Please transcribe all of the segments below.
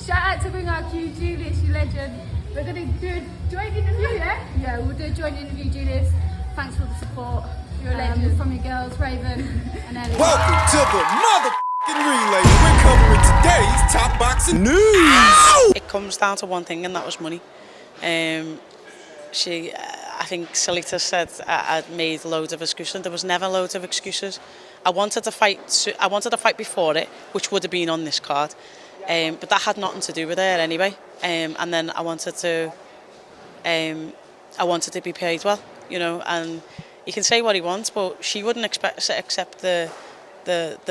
Shout out to Ring RQ, Julius, you legend. We're going to do a joint interview, yeah? Yeah, we'll do a joint interview, Julius. Thanks for the support. You're a legend. From your girls, Raven and Ellie. Welcome to the motherfucking relay. We're covering today's top boxing news. It comes down to one thing, and that was money. I think Salita said I'd made loads of excuses. There was never loads of excuses. I wanted to fight. I wanted to fight before it, which would have been on this card, but that had nothing to do with it anyway. And then I wanted to be paid well, you know. And he can say what he wants, but she wouldn't accept the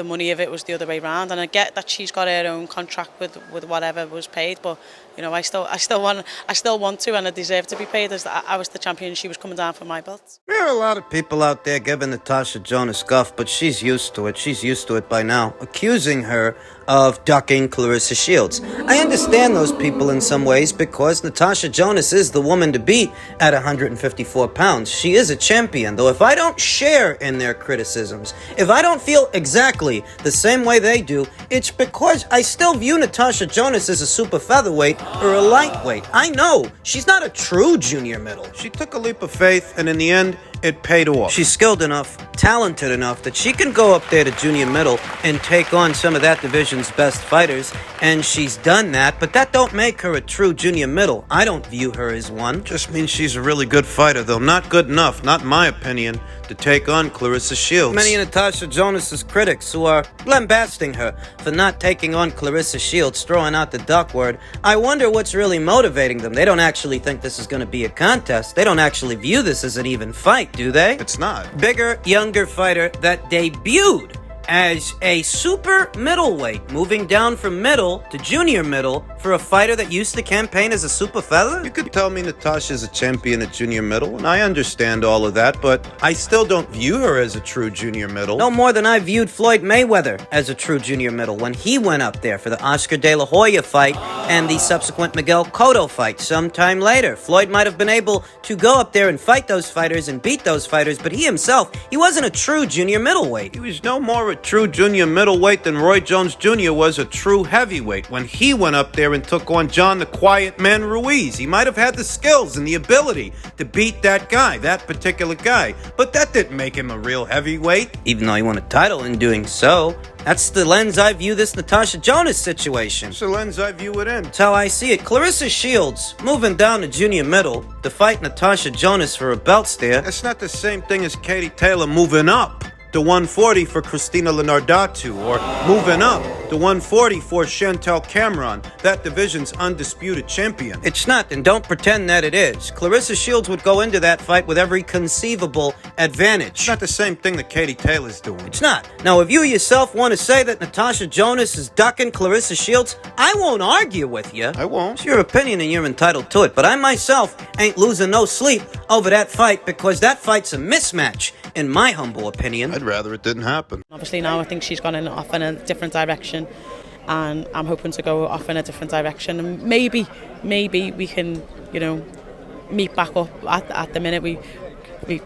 money if it was the other way around. And I get that she's got her own contract with whatever was paid, but you know, I still want to, and I deserve to be paid as I was the champion. She was coming down for my belt. There are a lot of people out there giving Natasha Jonas guff, but she's used to it. She's used to it by now, accusing her of ducking Clarissa Shields. I understand those people in some ways because Natasha Jonas is the woman to beat at 154 pounds. She is a champion, though if I don't share in their criticisms, if I don't feel exactly the same way they do, it's because I still view Natasha Jonas as a super featherweight or a lightweight. I know she's not a true junior middle. She took a leap of faith, and in the end, it paid off. She's skilled enough, talented enough that she can go up there to junior middle and take on some of that division's best fighters, and she's done that, but that don't make her a true junior middle. I don't view her as one. Just means she's a really good fighter, though not good enough, not in my opinion, to take on Clarissa Shields. Many of Natasha Jonas's critics who are lambasting her for not taking on Clarissa Shields, throwing out the duck word. I wonder what's really motivating them. They don't actually think this is going to be a contest. They don't actually view this as an even fight, do they? It's not. Bigger, younger fighter that debuted as a super middleweight, moving down from middle to junior middle for a fighter that used to campaign as a super feather? You could tell me Natasha's a champion at junior middle, and I understand all of that, but I still don't view her as a true junior middle. No more than I viewed Floyd Mayweather as a true junior middle when he went up there for the Oscar De La Hoya fight and the subsequent Miguel Cotto fight sometime later. Floyd might have been able to go up there and fight those fighters and beat those fighters, but he himself, he wasn't a true junior middleweight. He was no more a true junior middleweight than Roy Jones Jr. was a true heavyweight when he went up there and took on John the Quiet Man Ruiz. He might have had the skills and the ability to beat that guy, that particular guy, but that didn't make him a real heavyweight. Even though he won a title in doing so. That's the lens I view this Natasha Jonas situation. That's the lens I view it in. That's how I see it. Clarissa Shields moving down to junior middle to fight Natasha Jonas for a belt stare. That's not the same thing as Katie Taylor moving up to 140 for Christina Lenardatu, or moving up to 140 for Chantel Cameron, that division's undisputed champion. It's not, and don't pretend that it is. Clarissa Shields would go into that fight with every conceivable advantage. It's not the same thing that Katie Taylor's doing. It's not. Now, if you yourself want to say that Natasha Jonas is ducking Clarissa Shields, I won't argue with you. I won't. It's your opinion and you're entitled to it, but I myself ain't losing no sleep over that fight because that fight's a mismatch, in my humble opinion. I'd rather it didn't happen. Obviously now I think she's gone off in a different direction, and I'm hoping to go off in a different direction, and maybe we can, you know, meet back up. At the minute we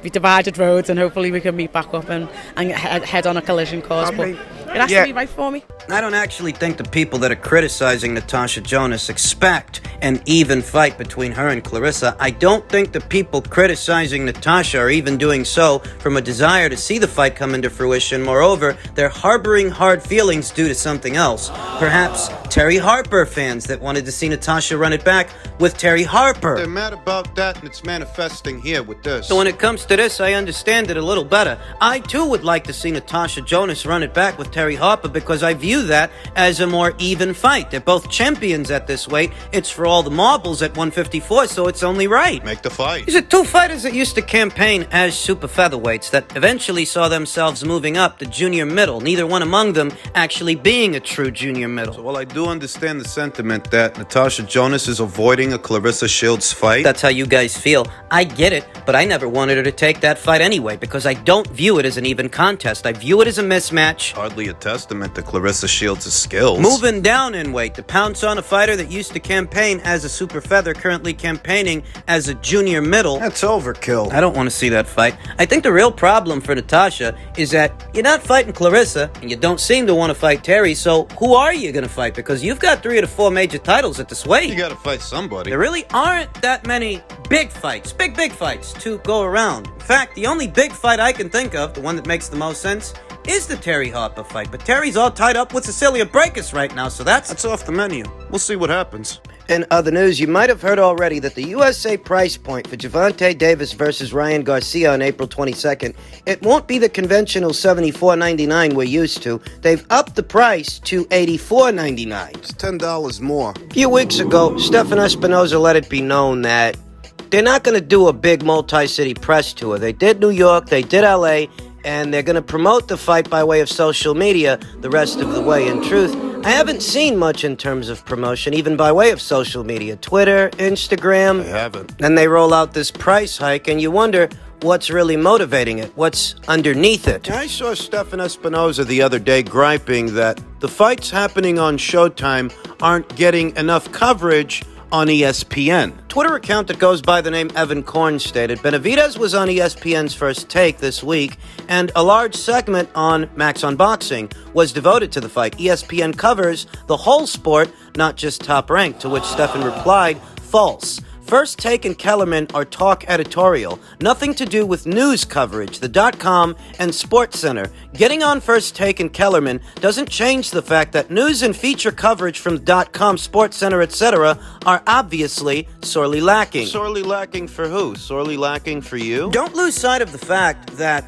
divided roads, and hopefully we can meet back up and head on a collision course. But it has to be right for me. I don't actually think the people that are criticizing Natasha Jonas expect an even fight between her and Clarissa. I don't think the people criticizing Natasha are even doing so from a desire to see the fight come into fruition. Moreover, they're harboring hard feelings due to something else. Perhaps Terry Harper fans that wanted to see Natasha run it back with Terry Harper. They're mad about that, and it's manifesting here with this. So when it comes to this, I understand it a little better. I too would like to see Natasha Jonas run it back with Terry Harper because I view that as a more even fight. They're both champions at this weight. It's for all the marbles at 154, so it's only right. Make the fight. These are two fighters that used to campaign as super featherweights that eventually saw themselves moving up to junior middle, neither one among them actually being a true junior middle. So while I do understand the sentiment that Natasha Jonas is avoiding a Clarissa Shields fight, that's how you guys feel. I get it, but I never wanted her to take that fight anyway because I don't view it as an even contest. I view it as a mismatch. hardly really a testament to Clarissa Shields' skills. Moving down in weight to pounce on a fighter that used to campaign as a super feather, currently campaigning as a junior middle. That's overkill. I don't want to see that fight. I think the real problem for Natasha is that you're not fighting Clarissa, and you don't seem to want to fight Terry, so who are you going to fight? Because you've got 3 of the 4 major titles at this weight. You gotta fight somebody. There really aren't that many big fights, big fights to go around. In fact, the only big fight I can think of, the one that makes the most sense, is the Terry Harper fight. But Terry's all tied up with Cecilia Brækhus right now, so that's off the menu. We'll see what happens. In other news, you might have heard already that the USA price point for Gervonta Davis versus Ryan Garcia on April 22nd, it won't be the conventional $74.99 we're used to. They've upped the price to $84.99. It's $10 more. A few weeks ago, Stefan Espinoza let it be known that they're not going to do a big multi-city press tour. They did New York, they did LA, and they're going to promote the fight by way of social media the rest of the way. In truth, I haven't seen much in terms of promotion, even by way of social media. Twitter, Instagram. I haven't. Then they roll out this price hike, and you wonder what's really motivating it, what's underneath it. I saw Stefan Espinoza the other day griping that the fights happening on Showtime aren't getting enough coverage on ESPN. Twitter account that goes by the name Evan Korn stated, Benavidez was on ESPN's First Take this week, and a large segment on Max on Boxing was devoted to the fight. ESPN covers the whole sport, not just Top Rank, to which Stefan replied, false. First Take and Kellerman are talk editorial, nothing to do with news coverage, the .com and SportsCenter. Getting on First Take and Kellerman doesn't change the fact that news and feature coverage from .com, SportsCenter, etc. are obviously sorely lacking. Sorely lacking for who? Sorely lacking for you? Don't lose sight of the fact that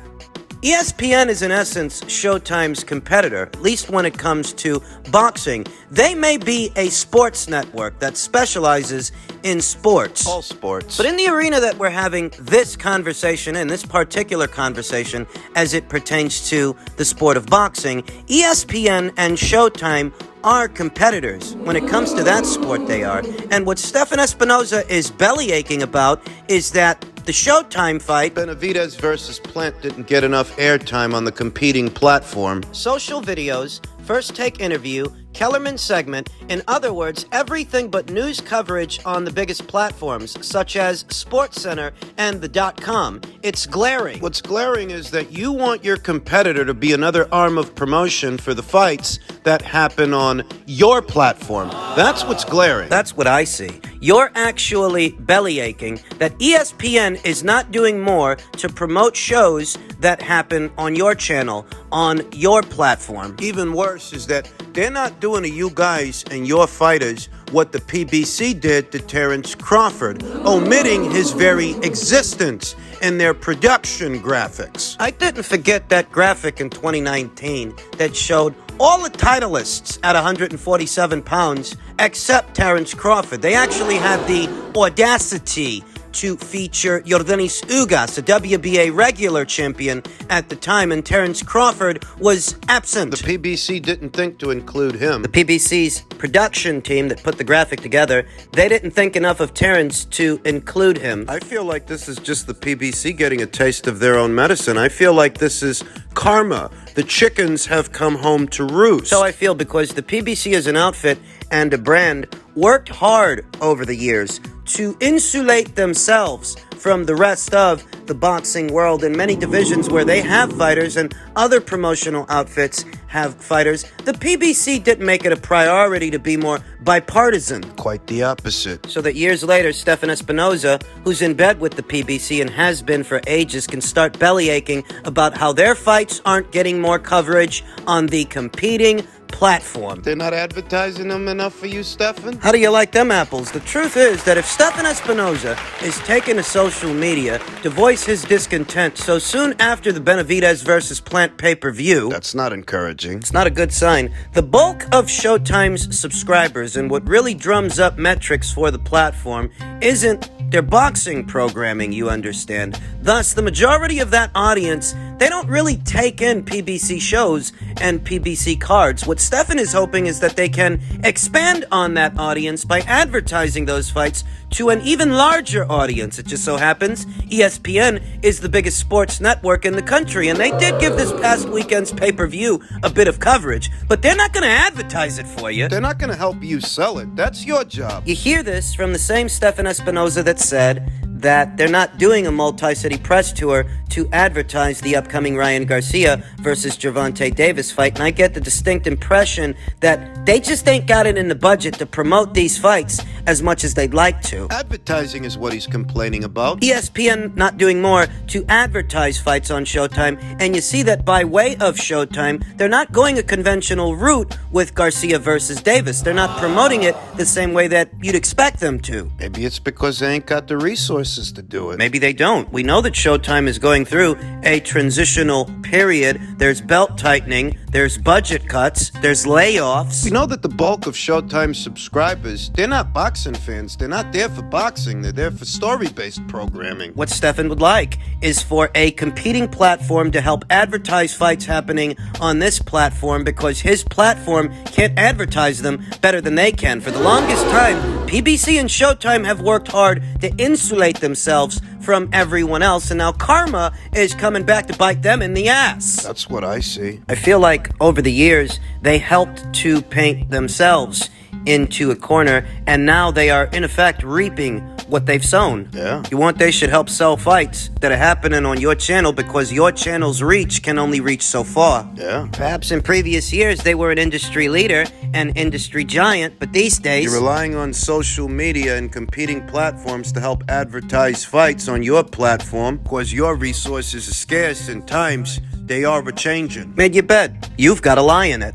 ESPN is in essence Showtime's competitor, at least when it comes to boxing. They may be a sports network that specializes in sports. All sports. But in the arena that we're having this conversation in, this particular conversation, as it pertains to the sport of boxing, ESPN and Showtime are competitors. When it comes to that sport, they are. And what Stefan Espinoza is bellyaching about is that the Showtime fight, Benavidez versus Plant, didn't get enough airtime on the competing platform. social videos, First Take interview, Kellerman segment, in other words, everything but news coverage on the biggest platforms, such as SportsCenter and the .com. It's glaring. What's glaring is that you want your competitor to be another arm of promotion for the fights that happen on your platform. That's what's glaring. That's what I see. You're actually bellyaching that ESPN is not doing more to promote shows that happen on your channel, on your platform. Even worse is that they're not doing to you guys and your fighters what the PBC did to Terrence Crawford, omitting his very existence in their production graphics. I didn't forget that graphic in 2019 that showed all the titleists at 147 pounds except Terrence Crawford. They actually had the audacity to feature Yordenis Ugas, a WBA regular champion at the time, and Terrence Crawford was absent. The PBC didn't think to include him. The PBC's production team that put the graphic together, they didn't think enough of Terrence to include him. I feel like this is just the PBC getting a taste of their own medicine. I feel like this is karma. The chickens have come home to roost. So I feel, because the PBC as an outfit and a brand worked hard over the years to insulate themselves from the rest of the boxing world in many divisions where they have fighters and other promotional outfits have fighters. The PBC didn't make it a priority to be more bipartisan. Quite the opposite. So that years later, Stefan Espinoza, who's in bed with the PBC and has been for ages, can start bellyaching about how their fights aren't getting more coverage on the competing platform. They're not advertising them enough for you, Stefan? How do you like them apples? The truth is that if Stefan Espinoza is taking to social media to voice his discontent so soon after the Benavidez versus Plant pay-per-view, That's not encouraging. it's not a good sign. The bulk of Showtime's subscribers and what really drums up metrics for the platform isn't their boxing programming, you understand. Thus, the majority of that audience, they don't really take in PBC shows and PBC cards. What Stefan is hoping is that they can expand on that audience by advertising those fights to an even larger audience. It just so happens ESPN is the biggest sports network in the country, and they did give this past weekend's pay-per-view a bit of coverage, but they're not going to advertise it for you. They're not going to help you sell it. That's your job. You hear this from the same Stefan Espinoza that said that they're not doing a multi-city press tour to advertise the upcoming Ryan Garcia versus Gervonta Davis fight, and I get the distinct impression that they just ain't got it in the budget to promote these fights as much as they'd like to. Advertising is what he's complaining about. ESPN not doing more to advertise fights on Showtime, and you see that by way of Showtime, they're not going a conventional route with Garcia versus Davis. They're not promoting it the same way that you'd expect them to. Maybe it's because they ain't got the resources to do it. Maybe they don't. We know that Showtime is going through a transitional period. There's belt tightening, there's budget cuts, there's layoffs. We know that the bulk of Showtime subscribers, they're not boxing fans. They're not there for boxing. They're there for story-based programming. What Stefan would like is for a competing platform to help advertise fights happening on this platform, because his platform can't advertise them better than they can. For the longest time, PBC and Showtime have worked hard to insulate themselves from everyone else, and now karma is coming back to bite them in the ass. That's what I see. I feel like over the years, they helped to paint themselves into a corner, and now they are in effect reaping what they've sown. Yeah. You want they should help sell fights that are happening on your channel, because your channel's reach can only reach so far. Yeah. Perhaps in previous years they were an industry leader, an industry giant, but these days You're relying on social media and competing platforms to help advertise fights on your platform, because your resources are scarce and times they are a-changing. made you bet you've got a lie in it.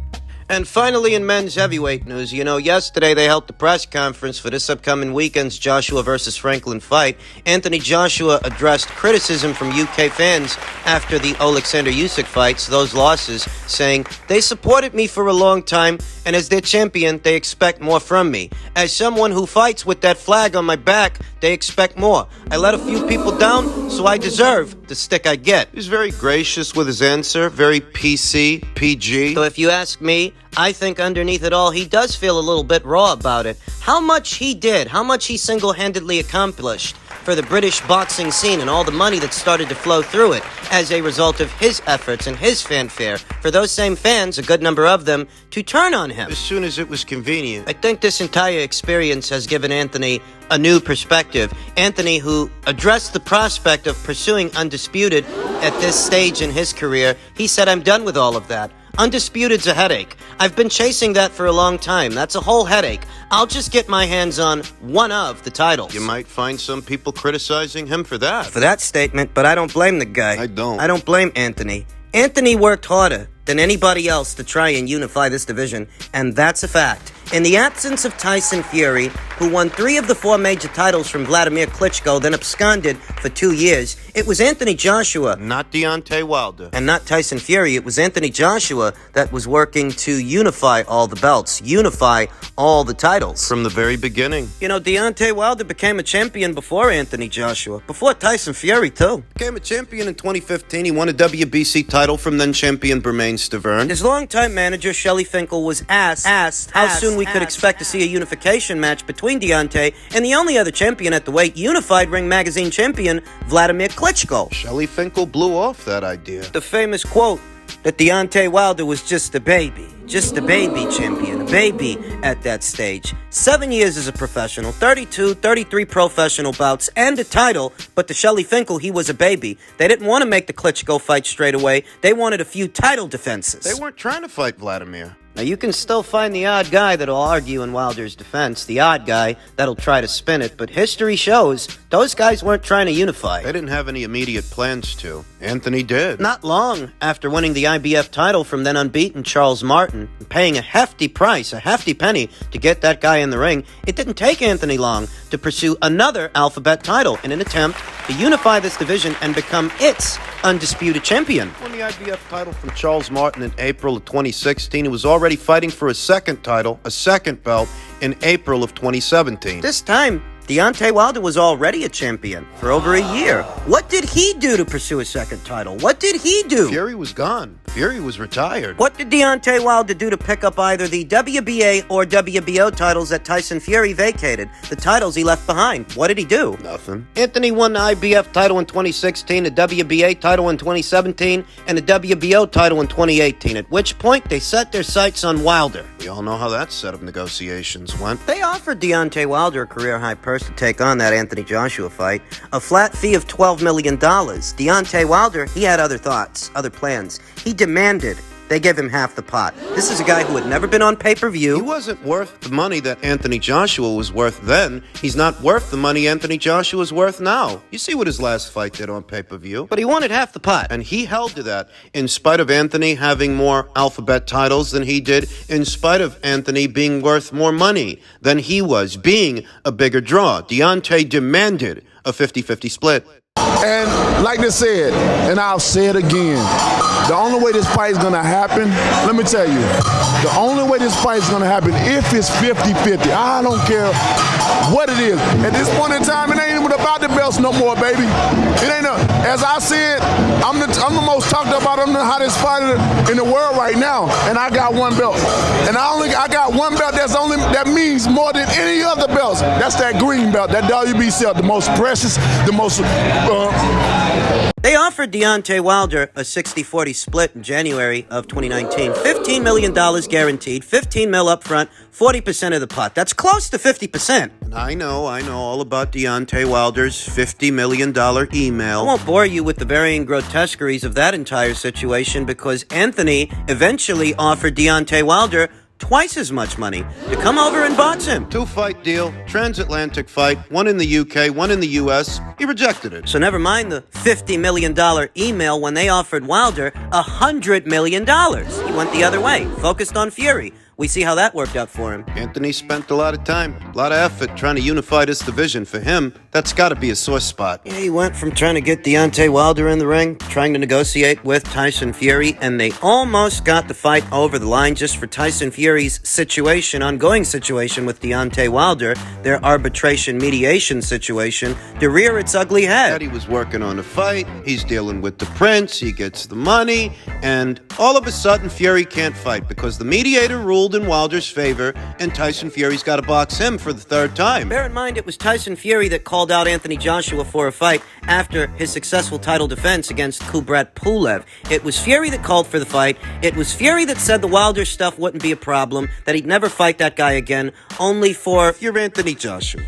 And finally, in men's heavyweight news, yesterday they held the press conference for this upcoming weekend's Joshua versus Franklin fight. Anthony Joshua addressed criticism from UK fans after the Alexander Usyk fights, those losses, saying, "They supported me for a long time, and as their champion, they expect more from me. As someone who fights with that flag on my back, they expect more. I let a few people down, so I deserve the stick I get." He's very gracious with his answer, very PC, PG. So if you ask me, I think underneath it all, he does feel a little bit raw about it. How much he did, how much he single-handedly accomplished for the British boxing scene, and all the money that started to flow through it as a result of his efforts and his fanfare for those same fans, a good number of them, to turn on him. As soon as it was convenient. I think this entire experience has given Anthony a new perspective. Anthony, who addressed the prospect of pursuing Undisputed at this stage in his career, he said, "I'm done with all of that. Undisputed's a headache. I've been chasing that for a long time. That's a whole headache. I'll just get my hands on one of the titles." You might find some people criticizing him for that. For that statement, but I don't blame the guy. I don't. I don't blame Anthony. Anthony worked harder than anybody else to try and unify this division, and that's a fact. In the absence of Tyson Fury, who won 3 of the 4 major titles from Vladimir Klitschko, then absconded for 2 years, it was Anthony Joshua, Not Deontay Wilder. and not Tyson Fury. It was Anthony Joshua that was working to unify all the belts, unify all the titles. From the very beginning. Deontay Wilder became a champion before Anthony Joshua, before Tyson Fury, too. Became a champion in 2015. He won a WBC title from then-champion Bermane Stiverne. His longtime manager, Shelley Finkel, was asked how soon we could expect to see a unification match between Deontay and the only other champion at the weight, Unified Ring Magazine champion, Vladimir Klitschko. Shelley Finkel blew off that idea. The famous quote that Deontay Wilder was just a baby champion, a baby at that stage. 7 years as a professional, 33 professional bouts, and a title, but to Shelley Finkel, he was a baby. They didn't want to make the Klitschko fight straight away. They wanted a few title defenses. They weren't trying to fight Vladimir. Now, you can still find the odd guy that'll argue in Wilder's defense, the odd guy that'll try to spin it, but history shows those guys weren't trying to unify. They didn't have any immediate plans to. Anthony did. Not long after winning the IBF title from then unbeaten Charles Martin and paying a hefty price, a hefty penny, to get that guy in the ring, it didn't take Anthony long to pursue another alphabet title in an attempt to unify this division and become its undisputed champion. Won the IBF title from Charles Martin in April of 2016. He was already fighting for a second title, a second belt, in April of 2017. This time, Deontay Wilder was already a champion for over a year. What did he do to pursue a second title? What did he do? Fury was gone. Fury was retired. What did Deontay Wilder do to pick up either the WBA or WBO titles that Tyson Fury vacated? The titles he left behind. What did he do? Nothing. Anthony won the IBF title in 2016, the WBA title in 2017, and the WBO title in 2018, at which point they set their sights on Wilder. We all know how that set of negotiations went. They offered Deontay Wilder a career-high purse to take on that Anthony Joshua fight, a flat fee of $12 million. Deontay Wilder, he had other thoughts, other plans. He demanded they give him half the pot. This is a guy who had never been on pay-per-view. He wasn't worth the money that Anthony Joshua was worth then. He's not worth the money Anthony Joshua's worth now. You see what his last fight did on pay-per-view? But he wanted half the pot. And he held to that, in spite of Anthony having more alphabet titles than he did, in spite of Anthony being worth more money than he was, being a bigger draw. Deontay demanded a 50-50 split. And like they said, and I'll say it again, the only way this fight is going to happen, let me tell you, the only way this fight is going to happen if it's 50-50. I don't care what it is. At this point in time, it ain't even about the belts no more, baby. It ain't as I said, I'm the most talked about, I'm the hottest fighter in the world right now, and I got one belt. And I got one belt that means more than any other belts. That's that green belt, that WBC, the most precious, the most... They offered Deontay Wilder a 60-40 split in January of 2019. $15 million guaranteed, $15 mil up front, 40% of the pot. That's close to 50%. I know all about Deontay Wilder's $50 million email. I won't bore you with the varying grotesqueries of that entire situation because Anthony eventually offered Deontay Wilder twice as much money to come over and box him. 2-fight deal, transatlantic fight, one in the UK, one in the US. He rejected it. So never mind the $50 million email when they offered Wilder $100 million. He went the other way, focused on Fury. We see how that worked out for him. Anthony spent a lot of time, a lot of effort trying to unify this division. For him, that's got to be a sore spot. Yeah, he went from trying to get Deontay Wilder in the ring, trying to negotiate with Tyson Fury, and they almost got the fight over the line just for Tyson Fury's ongoing situation with Deontay Wilder, their arbitration mediation situation, to rear its ugly head. He was working on a fight, he's dealing with the prince, he gets the money, and all of a sudden Fury can't fight because the mediator ruled in Wilder's favor, and Tyson Fury's got to box him for the third time. Bear in mind, it was Tyson Fury that called out Anthony Joshua for a fight after his successful title defense against Kubrat Pulev. It was Fury that called for the fight. It was Fury that said the Wilder stuff wouldn't be a problem, that he'd never fight that guy again, only for... If you're Anthony Joshua,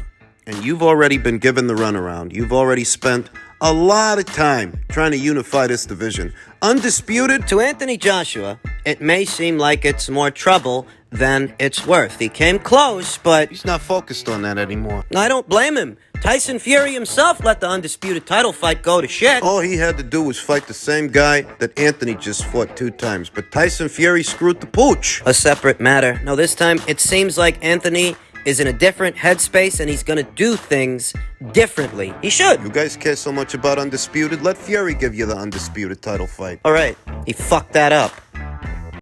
and you've already been given the runaround, you've already spent a lot of time trying to unify this division. Undisputed. To Anthony Joshua, it may seem like it's more trouble than it's worth. He came close, but... He's not focused on that anymore. I don't blame him. Tyson Fury himself let the Undisputed title fight go to shit. All he had to do was fight the same guy that Anthony just fought 2 times, but Tyson Fury screwed the pooch. A separate matter. No, this time it seems like Anthony is in a different headspace and he's gonna do things differently. He should. You guys care so much about Undisputed? Let Fury give you the Undisputed title fight. All right, he fucked that up.